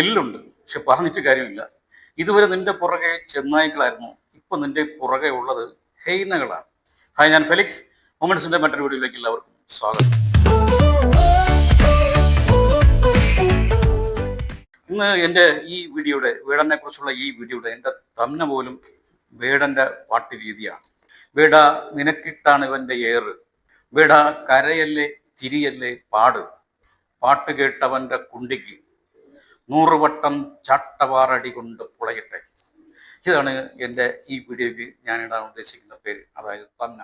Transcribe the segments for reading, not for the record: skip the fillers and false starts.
എല്ലുണ്ട്, പക്ഷെ പറഞ്ഞിട്ട് കാര്യമില്ല. ഇതുവരെ നിന്റെ പുറകെ ചെന്നായ്ക്കളായിരുന്നു, ഇപ്പൊ നിന്റെ പുറകെ ഉള്ളത് ഹെയ്നകളാണ്. ഹായ്, ഞാൻ ഫെലിക്സ്. മൊമെന്റ്സിന്റെ മറ്റൊരു വീഡിയോയിലേക്ക് എല്ലാവർക്കും സ്വാഗതം. ഇന്ന് എൻ്റെ ഈ വീഡിയോയുടെ, വേടനെ കുറിച്ചുള്ള ഈ വീഡിയോയുടെ എൻ്റെ തമ്മന പോലും വേടന്റെ പാട്ട് രീതിയാണ്. വേട നിനക്കിട്ടാണ് ഇവന്റെ ഏറ്, വേട കരയല്ലേ തിരിയല്ലേ പാട്, പാട്ട് കേട്ടവന്റെ കുണ്ടിക്ക് 100 വട്ടം ചാട്ടവാറടി കൊണ്ട് പുളയട്ടെ. ഇതാണ് എൻ്റെ ഈ വീഡിയോയ്ക്ക് ഞാൻ ഇടാൻ ഉദ്ദേശിക്കുന്ന പേര്, അതായത് തമ്മന.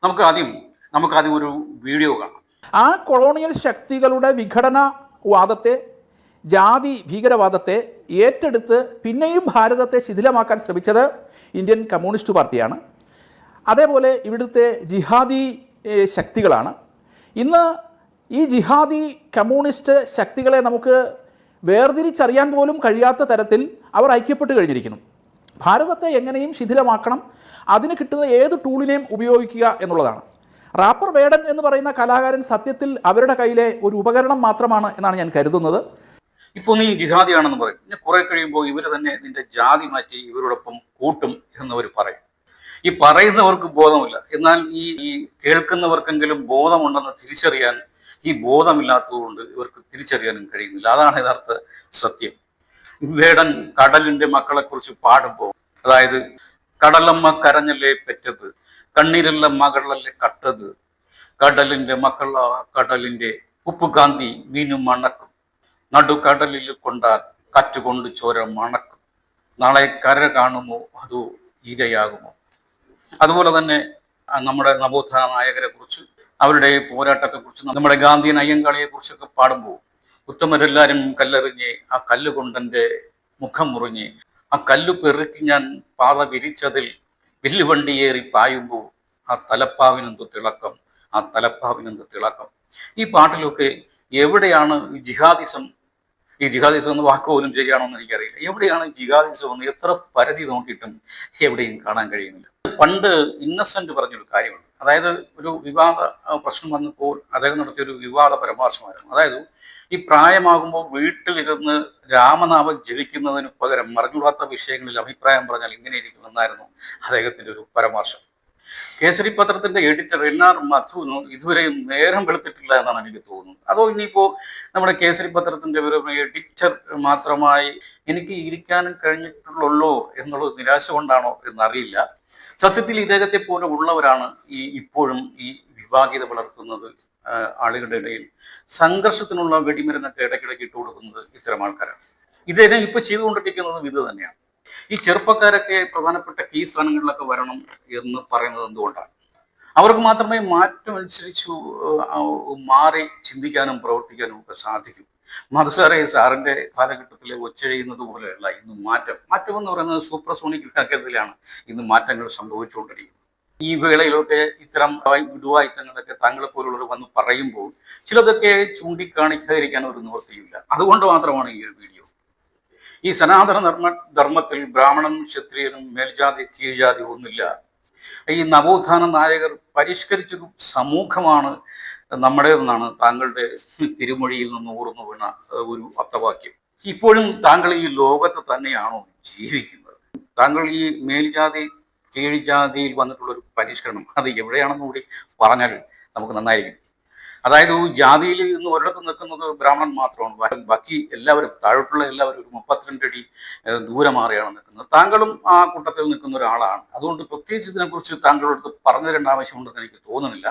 നമുക്ക് ആദ്യം ഒരു വീഡിയോ കാണാം. ആ കൊളോണിയൽ ശക്തികളുടെ വിഘടനവാദത്തെ, ജാതി ഭീകരവാദത്തെ ഏറ്റെടുത്ത് പിന്നെയും ഭാരതത്തെ ശിഥിലമാക്കാൻ ശ്രമിച്ചത് ഇന്ത്യൻ കമ്മ്യൂണിസ്റ്റ് പാർട്ടിയാണ്. അതേപോലെ ഇവിടുത്തെ ജിഹാദി ശക്തികളാണ്. ഇന്ന് ഈ ജിഹാദി കമ്മ്യൂണിസ്റ്റ് ശക്തികളെ നമുക്ക് വേർതിരിച്ചറിയാൻ പോലും കഴിയാത്ത തരത്തിൽ അവർ ഐക്യപ്പെട്ട് കഴിഞ്ഞിരിക്കുന്നു. ഭാരതത്തെ എങ്ങനെയും ശിഥിലമാക്കണം, അതിന് കിട്ടുന്ന ഏത് ടൂളിനെയും ഉപയോഗിക്കുക എന്നുള്ളതാണ്. റാപ്പർ വേടൻ എന്ന് പറയുന്ന കലാകാരൻ സത്യത്തിൽ അവരുടെ കയ്യിലെ ഒരു ഉപകരണം മാത്രമാണ് എന്നാണ് ഞാൻ കരുതുന്നത്. ഇപ്പോൾ നീ ജിഹാദിയാണെന്ന് പറയും, പിന്നെ കുറെ കഴിയുമ്പോൾ ഇവർ തന്നെ നിന്റെ ജാതി മാറ്റി ഇവരോടൊപ്പം കൂട്ടും എന്നവർ പറയും. ഈ പറയുന്നവർക്ക് ബോധമില്ല, എന്നാൽ ഈ കേൾക്കുന്നവർക്കെങ്കിലും ബോധമുണ്ടെന്ന് തിരിച്ചറിയാൻ ഈ ബോധമില്ലാത്തതുകൊണ്ട് ഇവർക്ക് തിരിച്ചറിയാനും കഴിയുന്നില്ല. അതാണ് യഥാർത്ഥ സത്യം. വേടൻ കടലിന്റെ മക്കളെ കുറിച്ച് പാടുമ്പോൾ, അതായത് കടലമ്മ കരഞ്ഞല്ലേ പെറ്റത്, കണ്ണീരുള്ള മകളല്ലേ കട്ടത്, കടലിന്റെ മക്കള കടലിന്റെ ഉപ്പ് കാന്തി മീനും മണക്കും, നടുക്കടലിൽ കൊണ്ടാൽ കാറ്റുകൊണ്ട് ചോര മണക്കും, നാളെ കര കാണുമോ അതോ ഇരയാകുമോ. അതുപോലെ തന്നെ നമ്മുടെ നവോത്ഥാന നായകരെ കുറിച്ച്, അവരുടെ പോരാട്ടത്തെക്കുറിച്ച്, നമ്മുടെ ഗാന്ധിയൻ അയ്യങ്കാളിയെ കുറിച്ചൊക്കെ പാടുമ്പോൾ, ഉത്തമരെല്ലാരും കല്ലെറിഞ്ഞ് ആ കല്ല് കൊണ്ടെൻ്റെ മുഖം മുറിഞ്ഞ്, ആ കല്ലു പെറുക്കി ഞാൻ പാത വിരിച്ചതിൽ വില്ലുവണ്ടിയേറി പായുമ്പോൾ ആ തലപ്പാവിനെന്ത് തിളക്കം, ആ തലപ്പാവിനെന്ത് തിളക്കം. ഈ പാട്ടിലൊക്കെ എവിടെയാണ് ഈ ജിഹാദിസം എന്ന വാക്ക് പോലും ശരിയാണോ എന്ന് എനിക്കറിയില്ല. എവിടെയാണ് ജിഹാദിസം എന്ന് എത്ര പരിധി നോക്കിയിട്ടും എവിടെയും കാണാൻ കഴിയുന്നില്ല. പണ്ട് ഇന്നസെന്റ് പറഞ്ഞൊരു കാര്യമുണ്ട്. അതായത് ഒരു വിവാദ പ്രശ്നം വന്നപ്പോൾ അദ്ദേഹം നടത്തിയൊരു വിവാദ പരാമർശമായിരുന്നു. അതായത് ഈ പ്രായമാകുമ്പോൾ വീട്ടിലിരുന്ന് രാമനാമം ജപിക്കുന്നതിന് പകരം മറിഞ്ഞുകൂടാത്ത വിഷയങ്ങളിൽ അഭിപ്രായം പറഞ്ഞാൽ ഇങ്ങനെ ഇരിക്കുമെന്നായിരുന്നു അദ്ദേഹത്തിന്റെ ഒരു പരാമർശം. കേസരി പത്രത്തിന്റെ എഡിറ്റർ NR മധുവിന് ഇതുവരെയും നേരം വെളുത്തിട്ടില്ല എന്നാണ് എനിക്ക് തോന്നുന്നത്. അതോ ഇനിയിപ്പോ നമ്മുടെ കേസരി പത്രത്തിന്റെ ഒരു എഡിറ്റർ മാത്രമായി എനിക്ക് ഇരിക്കാനും കഴിഞ്ഞിട്ടുള്ളൂ എന്നുള്ള നിരാശ കൊണ്ടാണോ എന്നറിയില്ല. സത്യത്തിൽ ഇദ്ദേഹത്തെ പോലെ ഉള്ളവരാണ് ഇപ്പോഴും ഈ വിഭാഗീയത വളർത്തുന്നത്. ആളുകളുടെ ഇടയിൽ സംഘർഷത്തിനുള്ള വെടിമരുന്നൊക്കെ ഇടയ്ക്കിടയ്ക്ക് ഇട്ട് കൊടുക്കുന്നത് ഇത്തരം ആൾക്കാരാണ്. ഇദ്ദേഹം ഇപ്പൊ ചെയ്തുകൊണ്ടിരിക്കുന്നതും ഇത് തന്നെയാണ്. ഈ ചെറുപ്പക്കാരൊക്കെ പ്രധാനപ്പെട്ട കീ സ്ഥാനങ്ങളിലൊക്കെ വരണം എന്ന് പറയുന്നത് എന്തുകൊണ്ടാണ്? അവർക്ക് മാത്രമേ മാറ്റം അനുസരിച്ചു മാറി ചിന്തിക്കാനും പ്രവർത്തിക്കാനും ഒക്കെ സാധിക്കും. സാറിന്റെ കാലഘട്ടത്തിലെ ഒച്ചഴിയുന്നത് പോലെയല്ല ഇന്ന് മാറ്റം എന്ന് പറയുന്നത് സൂപ്പർസോണിക് വേഗതയിലാണ് ഇന്ന് മാറ്റങ്ങൾ സംഭവിച്ചുകൊണ്ടിരിക്കുന്നത്. ഈ വേളയിലൊക്കെ ഇത്തരം വിടുവായുത്തങ്ങളൊക്കെ താങ്കളെ പോലുള്ളവർ വന്ന് പറയുമ്പോൾ ചിലതൊക്കെ ചൂണ്ടിക്കാണിക്കാതിരിക്കാൻ ഒരു നിവൃത്തിയില്ല. അതുകൊണ്ട് മാത്രമാണ് ഈ ഒരു വീഡിയോ. ഈ സനാതന ധർമ്മത്തിൽ ബ്രാഹ്മണനും ക്ഷത്രിയനും മേൽജാതി കീഴ്ജാതി ഒന്നുമില്ല. ഈ നവോത്ഥാന നായകർ പരിഷ്കരിച്ചൊരു സമൂഹമാണ് നമ്മുടേതെന്നാണ് താങ്കളുടെ തിരുമൊഴിയിൽ നിന്ന് ഊർന്നു വീണ ഒരു അർത്ഥവാക്യം. ഇപ്പോഴും താങ്കൾ ഈ ലോകത്ത് തന്നെയാണോ ജീവിക്കുന്നത്? താങ്കൾ ഈ മേൽജാതി കീഴ്ജാതിയിൽ വന്നിട്ടുള്ള ഒരു പരിഷ്കരണം അത് എവിടെയാണെന്ന് കൂടി പറഞ്ഞാൽ നമുക്ക് നന്നായിരിക്കും. അതായത് ജാതിയിൽ ഇന്ന് ഒരിടത്ത് നിൽക്കുന്നത് ബ്രാഹ്മണൻ മാത്രമാണ്, ബാക്കി എല്ലാവരും താഴോട്ടുള്ള എല്ലാവരും ഒരു 32 അടി ദൂരെ മാറിയാണ് നിൽക്കുന്നത്. താങ്കളും ആ കൂട്ടത്തിൽ നിൽക്കുന്ന ഒരാളാണ്. അതുകൊണ്ട് പ്രത്യേകിച്ച് ഇതിനെക്കുറിച്ച് താങ്കളോട് പറഞ്ഞു തരേണ്ട ആവശ്യമുണ്ടെന്ന് എനിക്ക് തോന്നുന്നില്ല.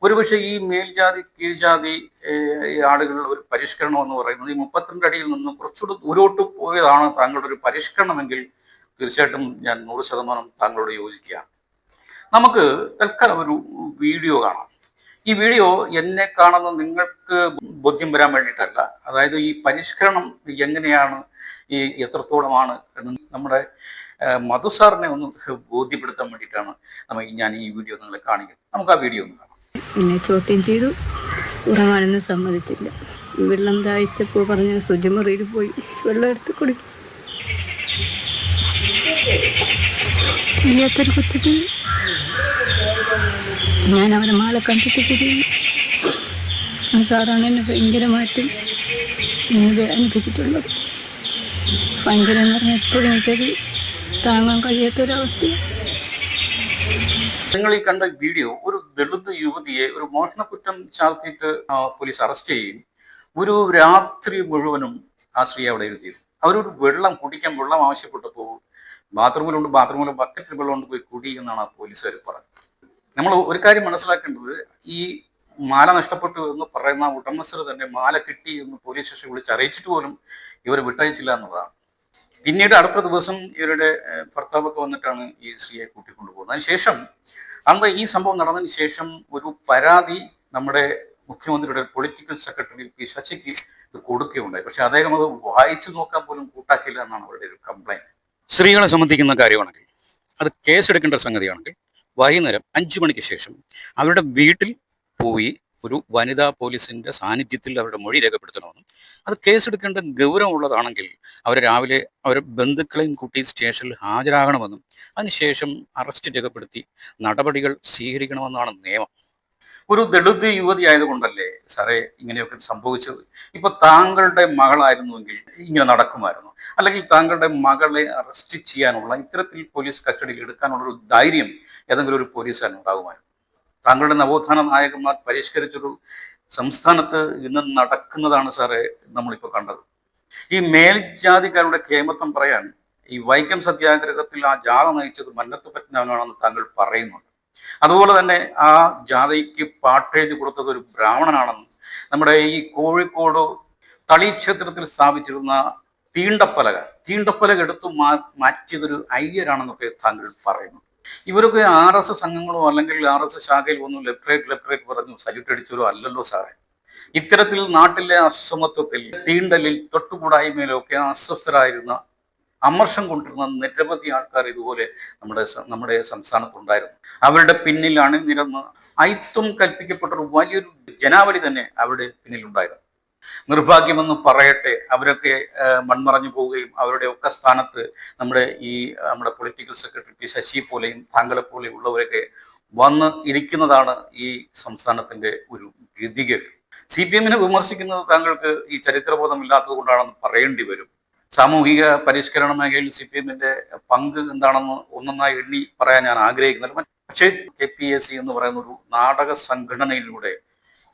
ഒരുപക്ഷെ ഈ മേൽജാതി കീഴ്ജാതി ആളുകളുടെ ഒരു പരിഷ്കരണം എന്ന് പറയുന്നത് ഈ 32 അടിയിൽ നിന്ന് കുറച്ചുകൂടി ദൂരോട്ട് പോയതാണ് താങ്കളുടെ ഒരു പരിഷ്കരണമെങ്കിൽ തീർച്ചയായിട്ടും ഞാൻ 100% താങ്കളോട് യോജിക്കുകയാണ്. നമുക്ക് തൽക്കാലം ഒരു വീഡിയോ കാണാം. ഈ വീഡിയോ എന്നെ കാണുന്ന നിങ്ങൾക്ക് ബോധ്യം വരാൻ വേണ്ടിയിട്ടല്ല, അതായത് ഈ പരിഷ്കരണം എങ്ങനെയാണ്, ഈ എത്രത്തോളമാണ് എന്ന് നമ്മുടെ മധുസാറിനെ ഒന്ന് ബോധ്യപ്പെടുത്താൻ വേണ്ടിയിട്ടാണ് ഞാൻ ഈ വീഡിയോ നിങ്ങളെ കാണിക്കുന്നത്. നമുക്ക് ആ വീഡിയോ ഒന്ന് കാണാം. എന്നെ ചോദ്യം ചെയ്തു, ഉറങ്ങാനൊന്നും സമ്മതിച്ചില്ല. വെള്ളം ദാഹിച്ചപ്പോൾ പറഞ്ഞ ശുചിമുറിയിൽ പോയി വെള്ളം എടുത്ത് കുടിക്കും. ചെയ്യാത്തൊരു കുറ്റത്തിൽ ഞാൻ അവരെ മാല കണ്ടിട്ട് തിരിയുന്നു. ആ സാറാണ് എന്നെ ഭയങ്കരമായിട്ടും അനുഭവിച്ചിട്ടുള്ളത്. ഭയങ്കര എന്ന് പറഞ്ഞാൽ എപ്പോഴും എനിക്കത് താങ്ങാൻ കഴിയാത്തൊരവസ്ഥയാണ്. നിങ്ങൾ ഈ കണ്ട വീഡിയോ, ഒരു ദളിത് യുവതിയെ ഒരു മോഷണക്കുറ്റം ചാർത്തിയിട്ട് പോലീസ് അറസ്റ്റ് ചെയ്യുകയും ഒരു രാത്രി മുഴുവനും ആ സ്ത്രീ അവിടെ ഇരുത്തി. അവരൊരു വെള്ളം കുടിക്കാൻ വെള്ളം ആവശ്യപ്പെട്ടപ്പോൾ ബാത്റൂമിൽ ബക്കറ്റിൽ വെള്ളം കൊണ്ട് പോയി കുടി എന്നാണ് ആ പോലീസുകാർ പറഞ്ഞത്. നമ്മൾ ഒരു കാര്യം മനസ്സിലാക്കേണ്ടത്, ഈ മാല നഷ്ടപ്പെട്ടു എന്ന് പറയുന്ന ഉടമസ്ഥർ തന്നെ മാല കിട്ടി എന്ന് പോലീസ് സ്റ്റേഷൻ വിളിച്ച് അറിയിച്ചിട്ട് പോലും ഇവർ വിട്ടയച്ചില്ല എന്നുള്ളതാണ്. പിന്നീട് അടുത്ത ദിവസം ഇവരുടെ ഭർത്താവൊക്കെ വന്നിട്ടാണ് ഈ സ്ത്രീയെ കൂട്ടിക്കൊണ്ടുപോകുന്നത്. അതിനുശേഷം ഈ സംഭവം നടന്നതിന് ശേഷം ഒരു പരാതി നമ്മുടെ മുഖ്യമന്ത്രിയുടെ പൊളിറ്റിക്കൽ സെക്രട്ടറി പി ശശിക്ക് ഇത് കൊടുക്കുകയുണ്ടായി. പക്ഷെ അദ്ദേഹം അത് വായിച്ചു നോക്കാൻ പോലും കൂട്ടാക്കില്ല എന്നാണ് അവരുടെ ഒരു കംപ്ലൈന്റ്. സ്ത്രീകളെ സംബന്ധിക്കുന്ന കാര്യമാണെങ്കിൽ, അത് കേസെടുക്കേണ്ട സംഗതിയാണെങ്കിൽ വൈകുന്നേരം 5 മണിക്ക് ശേഷം അവരുടെ വീട്ടിൽ പോയി ഒരു വനിതാ പോലീസിന്റെ സാന്നിധ്യത്തിൽ അവരുടെ മൊഴി രേഖപ്പെടുത്തണമെന്നും അത് കേസെടുക്കേണ്ട ഗൗരവമുള്ളതാണെങ്കിൽ അവർ രാവിലെ അവരുടെ ബന്ധുക്കളെയും കൂട്ടി സ്റ്റേഷനിൽ ഹാജരാകണമെന്നും അതിനുശേഷം അറസ്റ്റ് രേഖപ്പെടുത്തി നടപടികൾ സ്വീകരിക്കണമെന്നാണ് നിയമം. ഒരു ദളിത് യുവതി ആയതുകൊണ്ടല്ലേ സാറേ ഇങ്ങനെയൊക്കെ സംഭവിച്ചത്? ഇപ്പൊ താങ്കളുടെ മകളായിരുന്നുവെങ്കിൽ ഇങ്ങനെ നടക്കുമായിരുന്നു? അല്ലെങ്കിൽ താങ്കളുടെ മകളെ അറസ്റ്റ് ചെയ്യാനുള്ള, ഇത്തരത്തിൽ പോലീസ് കസ്റ്റഡിയിൽ എടുക്കാനുള്ള ഒരു ധൈര്യം ഏതെങ്കിലും ഒരു പോലീസുകാരൻ ഉണ്ടാകുമായിരുന്നു? താങ്കളുടെ നവോത്ഥാന നായകന്മാർ പരിഷ്കരിച്ചൊരു സംസ്ഥാനത്ത് ഇന്ന് നടക്കുന്നതാണ് സാറേ നമ്മളിപ്പോൾ കണ്ടത്. ഈ മേൽജാതിക്കാരുടെ കേമത്വം പറയാൻ ഈ വൈക്കം സത്യാഗ്രഹത്തിൽ ആ ജാഥ നയിച്ചത് മന്നത്ത് പത്മനാഭനാണെന്ന് താങ്കൾ പറയുന്നുണ്ട്. അതുപോലെ തന്നെ ആ ജാഥയ്ക്ക് പാട്ടെഴുതി കൊടുത്തത് ഒരു ബ്രാഹ്മണനാണെന്ന് നമ്മുടെ ഈ കോഴിക്കോട് തളി ക്ഷേത്രത്തിൽ സ്ഥാപിച്ചിരുന്ന തീണ്ടപ്പലക എടുത്തു മാറ്റിയതൊരു അയ്യരാണെന്നൊക്കെ താങ്കൾ പറയുന്നു. ഇവരൊക്കെ RSS അംഗങ്ങളോ അല്ലെങ്കിൽ RSS ശാഖയിൽ ഒന്നും ലെഫ്റ്റ് പറഞ്ഞു സല്യൂട്ട് അടിച്ചവരോ അല്ലല്ലോ സാറേ. ഇത്തരത്തിൽ നാട്ടിലെ അസമത്വത്തിൽ, തീണ്ടലിൽ, തൊട്ടുകൂടായ്മയിലൊക്കെ അസ്വസ്ഥരായിരുന്ന, അമർഷം കൊണ്ടിരുന്ന നിരവധി ആൾക്കാർ ഇതുപോലെ നമ്മുടെ സംസ്ഥാനത്തുണ്ടായിരുന്നു. അവരുടെ പിന്നിൽ അണിനിരന്ന് അയിത്വം കൽപ്പിക്കപ്പെട്ട ഒരു വലിയൊരു ജനാവലി തന്നെ അവരുടെ പിന്നിലുണ്ടായിരുന്നു. നിർഭാഗ്യമെന്ന് പറയട്ടെ, അവരൊക്കെ മൺമറഞ്ഞു പോവുകയും അവരുടെ ഒക്കെ സ്ഥാനത്ത് നമ്മുടെ പൊളിറ്റിക്കൽ സെക്രട്ടറി പി ശശി പോലെയും താങ്കളെ പോലെയും ഉള്ളവരൊക്കെ വന്ന് ഇരിക്കുന്നതാണ് ഈ സംസ്ഥാനത്തിന്റെ ഒരു ഗതികേട്. CPM-നെ വിമർശിക്കുന്നത് താങ്കൾക്ക് ഈ ചരിത്രബോധമില്ലാത്തത് കൊണ്ടാണെന്ന് പറയേണ്ടി വരും. സാമൂഹിക പരിഷ്കരണ മേഖലയിൽ CPM-ന്റെ പങ്ക് എന്താണെന്ന് ഒന്നൊന്നായി എണ്ണി പറയാൻ ഞാൻ ആഗ്രഹിക്കുന്നില്ല. പക്ഷേ KPAC എന്ന് പറയുന്ന ഒരു നാടക സംഘടനയിലൂടെ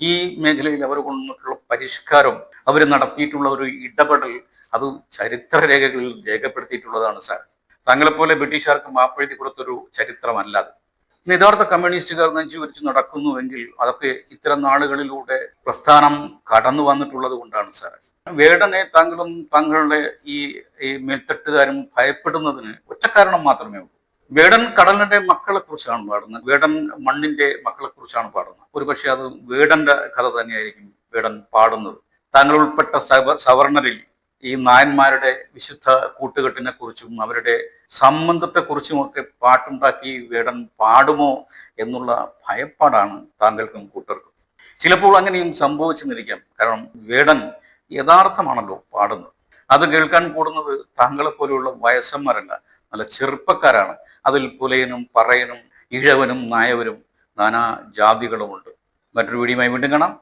ഈ മേഖലയിൽ അവർ കൊണ്ടിട്ടുള്ള പരിഷ്കാരം, അവർ നടത്തിയിട്ടുള്ള ഒരു ഇടപെടൽ, അത് ചരിത്രരേഖകളിൽ രേഖപ്പെടുത്തിയിട്ടുള്ളതാണ് സാർ. താങ്കളെപ്പോലെ ബ്രിട്ടീഷുകാർക്ക് മാപ്പെഴുതി കൊടുത്തൊരു ചരിത്രമല്ല അത്. യഥാർത്ഥ കമ്മ്യൂണിസ്റ്റുകാർ നെഞ്ചുവരിച്ച് നടക്കുന്നുവെങ്കിൽ അതൊക്കെ ഇത്തരം നാളുകളിലൂടെ പ്രസ്ഥാനം കടന്നു വന്നിട്ടുള്ളത് കൊണ്ടാണ് സാർ. വേടനെ താങ്കളും താങ്കളുടെ ഈ മേൽത്തട്ടുകാരും ഭയപ്പെടുന്നതിന് ഒറ്റ കാരണം മാത്രമേ ഉള്ളൂ. വേടൻ കടലിന്റെ മക്കളെ കുറിച്ചാണ് പാടുന്നത്, വേടൻ മണ്ണിന്റെ മക്കളെ കുറിച്ചാണ് പാടുന്നത്. ഒരുപക്ഷെ അത് വേടന്റെ കഥ തന്നെയായിരിക്കും വേടൻ പാടുന്നത്. താങ്കൾ ഉൾപ്പെട്ട സവർണരിൽ ഈ നായന്മാരുടെ വിശുദ്ധ കൂട്ടുകെട്ടിനെ കുറിച്ചും അവരുടെ സംബന്ധത്തെക്കുറിച്ചുമൊക്കെ പാട്ടുണ്ടാക്കി വേടൻ പാടുമോ എന്നുള്ള ഭയപ്പാടാണ് താങ്കൾക്കും കൂട്ടർക്കും. ചിലപ്പോൾ അങ്ങനെയും സംഭവിച്ചെന്നിരിക്കാം. കാരണം വേടൻ യഥാർത്ഥമാണല്ലോ പാടുന്നത്. അത് കേൾക്കാൻ കൂടുന്നത് താങ്കളെ പോലെയുള്ള വയസ്സന്മാരല്ല, നല്ല ചെറുപ്പക്കാരാണ്. അതിൽ പുലയനും പറയനും ഇഴവനും നായവരും നാനാ ജാതികളുമുണ്ട്. മറ്റൊരു വീഡിയോയുമായി വീണ്ടും കാണാം.